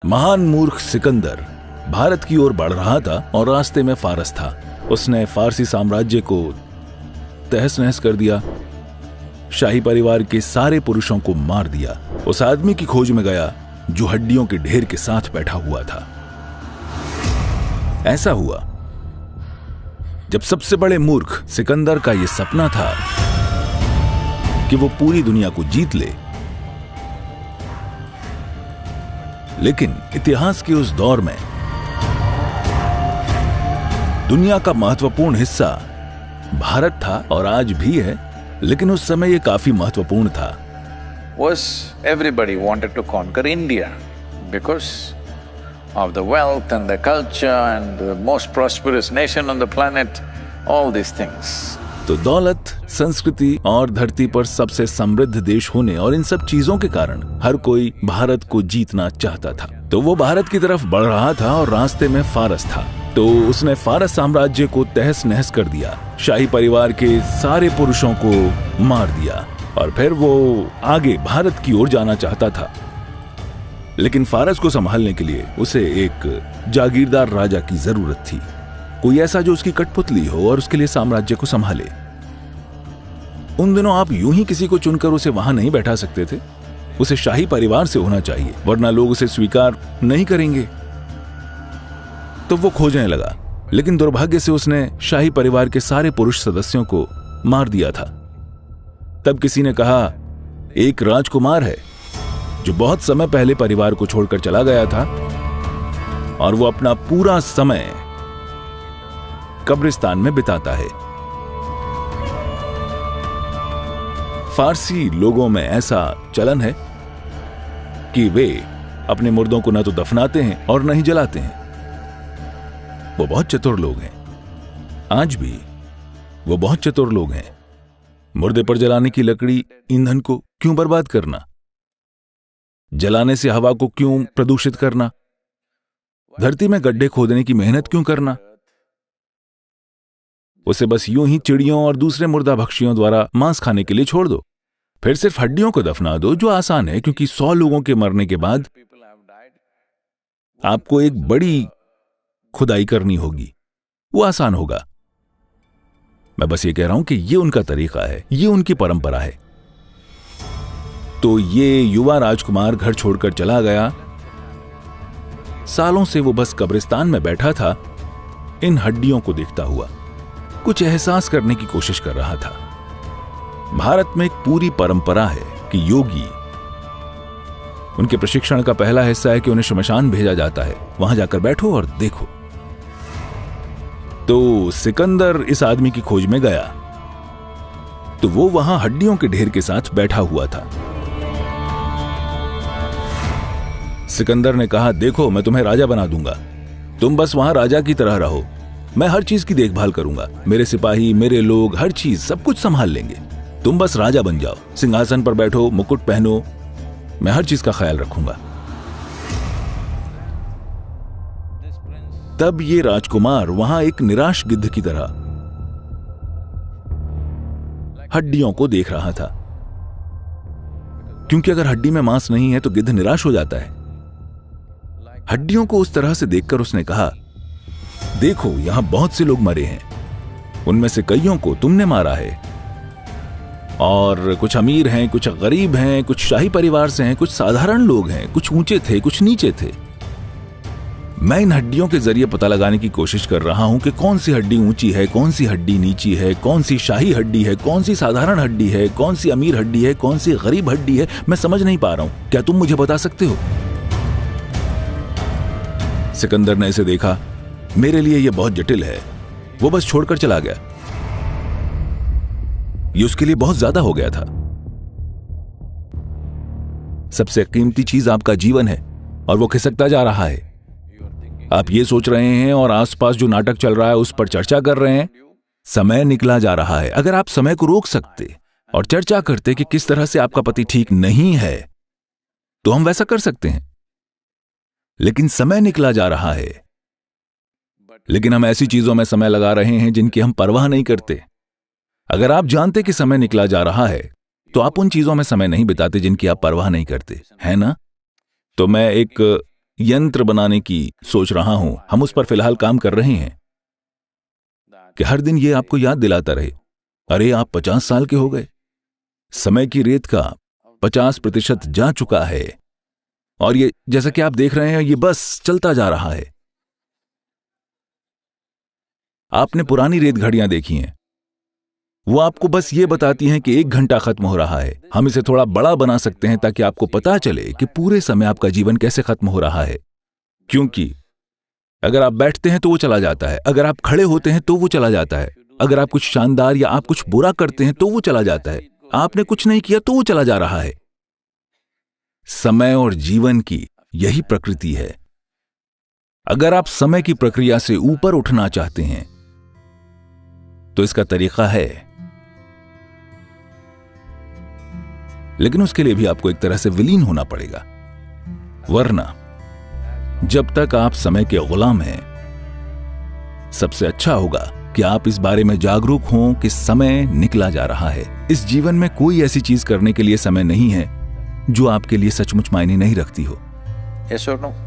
महान मूर्ख सिकंदर भारत की ओर बढ़ रहा था और रास्ते में फारस था। उसने फारसी साम्राज्य को तहस नहस कर दिया, शाही परिवार के सारे पुरुषों को मार दिया। उस आदमी की खोज में गया जो हड्डियों के ढेर के साथ बैठा हुआ था। ऐसा हुआ जब सबसे बड़े मूर्ख सिकंदर का यह सपना था कि वो पूरी दुनिया को जीत ले, लेकिन इतिहास के उस दौर में दुनिया का महत्वपूर्ण हिस्सा भारत था और आज भी है, लेकिन उस समय यह काफी महत्वपूर्ण था। Was everybody wanted to conquer India because of the wealth and the culture and the most prosperous nation on the planet, all these things. तो दौलत, संस्कृति और धरती पर सबसे समृद्ध देश होने और इन सब चीजों के कारण हर कोई भारत को जीतना चाहता था। तो वो भारत की तरफ बढ़ रहा था और रास्ते में फारस था। तो उसने फारस साम्राज्य को तहस नहस कर दिया, शाही परिवार के सारे पुरुषों को मार दिया और फिर वो आगे भारत की ओर जाना चाहता था। लेकिन फारस को संभालने के लिए उसे एक जागीरदार राजा की जरूरत थी, कोई ऐसा जो उसकी कठपुतली हो और उसके लिए साम्राज्य को संभाले। उन दिनों आप यूं ही किसी को चुनकर उसे वहां नहीं बैठा सकते थे, उसे शाही परिवार से होना चाहिए, वरना लोग उसे स्वीकार नहीं करेंगे। तो वो खोजने लगा, लेकिन दुर्भाग्य से उसने शाही परिवार के सारे पुरुष सदस्यों को मार दिया था। तब किसी ने कहा, एक राजकुमार है जो बहुत समय पहले परिवार को छोड़कर चला गया था और वो अपना पूरा समय कब्रिस्तान में बिताता है। फारसी लोगों में ऐसा चलन है कि वे अपने मुर्दों को न तो दफनाते हैं और न ही जलाते हैं। वो बहुत चतुर लोग हैं, आज भी वो बहुत चतुर लोग हैं। मुर्दे पर जलाने की लकड़ी, ईंधन को क्यों बर्बाद करना? जलाने से हवा को क्यों प्रदूषित करना? धरती में गड्ढे खोदने की मेहनत क्यों करना? उसे बस यूं ही चिड़ियों और दूसरे मुर्दा भक्षियों द्वारा मांस खाने के लिए छोड़ दो, फिर सिर्फ हड्डियों को दफना दो, जो आसान है, क्योंकि 100 लोगों के मरने के बाद आपको एक बड़ी खुदाई करनी होगी, वो आसान होगा। मैं बस ये कह रहा हूं कि ये उनका तरीका है, ये उनकी परंपरा है। तो ये युवा राजकुमार घर छोड़कर चला गया। सालों से वो बस कब्रिस्तान में बैठा था, इन हड्डियों को देखता हुआ कुछ एहसास करने की कोशिश कर रहा था। भारत में एक पूरी परंपरा है कि योगी, उनके प्रशिक्षण का पहला हिस्सा है कि उन्हें श्मशान भेजा जाता है, वहां जाकर बैठो और देखो। तो सिकंदर इस आदमी की खोज में गया, तो वो वहां हड्डियों के ढेर के साथ बैठा हुआ था। सिकंदर ने कहा, देखो मैं तुम्हें राजा बना दूंगा, तुम बस वहां राजा की तरह रहो, मैं हर चीज की देखभाल करूंगा, मेरे सिपाही, मेरे लोग, हर चीज, सब कुछ संभाल लेंगे, तुम बस राजा बन जाओ, सिंहासन पर बैठो, मुकुट पहनो, मैं हर चीज का ख्याल रखूंगा। तब ये राजकुमार वहां एक निराश गिद्ध की तरह हड्डियों को देख रहा था, क्योंकि अगर हड्डी में मांस नहीं है तो गिद्ध निराश हो जाता है। हड्डियों को उस तरह से देखकर उसने कहा, देखो यहां बहुत से लोग मरे हैं, उनमें से कईयों को तुमने मारा है, और कुछ अमीर हैं, कुछ गरीब हैं, कुछ शाही परिवार से हैं, कुछ साधारण लोग हैं, कुछ ऊंचे थे, कुछ नीचे थे। मैं इन हड्डियों के जरिए पता लगाने की कोशिश कर रहा हूं कि कौन सी हड्डी ऊंची है, कौन सी हड्डी नीची है, कौन सी शाही हड्डी है, कौन सी साधारण हड्डी है, कौन सी अमीर हड्डी है, कौन सी गरीब हड्डी है, मैं समझ नहीं पा रहा हूं, क्या तुम मुझे बता सकते हो? सिकंदर ने इसे देखा, मेरे लिए यह बहुत जटिल है, वो बस छोड़कर चला गया। ये उसके लिए बहुत ज्यादा हो गया था। सबसे कीमती चीज आपका जीवन है और वो खिसकता जा रहा है। आप ये सोच रहे हैं और आसपास जो नाटक चल रहा है उस पर चर्चा कर रहे हैं, समय निकला जा रहा है। अगर आप समय को रोक सकते और चर्चा करते कि किस तरह से आपका पति ठीक नहीं है, तो हम वैसा कर सकते हैं, लेकिन समय निकला जा रहा है। लेकिन हम ऐसी चीजों में समय लगा रहे हैं जिनकी हम परवाह नहीं करते। अगर आप जानते कि समय निकला जा रहा है, तो आप उन चीजों में समय नहीं बिताते जिनकी आप परवाह नहीं करते, है ना? तो मैं एक यंत्र बनाने की सोच रहा हूं, हम उस पर फिलहाल काम कर रहे हैं, कि हर दिन ये आपको याद दिलाता रहे, अरे आप 50 साल के हो गए, समय की रेत का 50% जा चुका है, और ये जैसा कि आप देख रहे हैं ये बस चलता जा रहा है। आपने पुरानी रेत घड़ियां देखी हैं, वो आपको बस ये बताती हैं कि 1 घंटा खत्म हो रहा है। हम इसे थोड़ा बड़ा बना सकते हैं ताकि आपको पता चले कि पूरे समय आपका जीवन कैसे खत्म हो रहा है। क्योंकि अगर आप बैठते हैं तो वो चला जाता है, अगर आप खड़े होते हैं तो वो चला जाता है, अगर आप कुछ शानदार या आप कुछ बुरा करते हैं तो वो चला जाता है, आपने कुछ नहीं किया तो वो चला जा रहा है। समय और जीवन की यही प्रकृति है। अगर आप समय की प्रक्रिया से ऊपर उठना चाहते हैं तो इसका तरीका है, लेकिन उसके लिए भी आपको एक तरह से विलीन होना पड़ेगा, वरना जब तक आप समय के गुलाम हैं, सबसे अच्छा होगा कि आप इस बारे में जागरूक हों कि समय निकला जा रहा है। इस जीवन में कोई ऐसी चीज करने के लिए समय नहीं है जो आपके लिए सचमुच मायने नहीं रखती हो। Yes or no?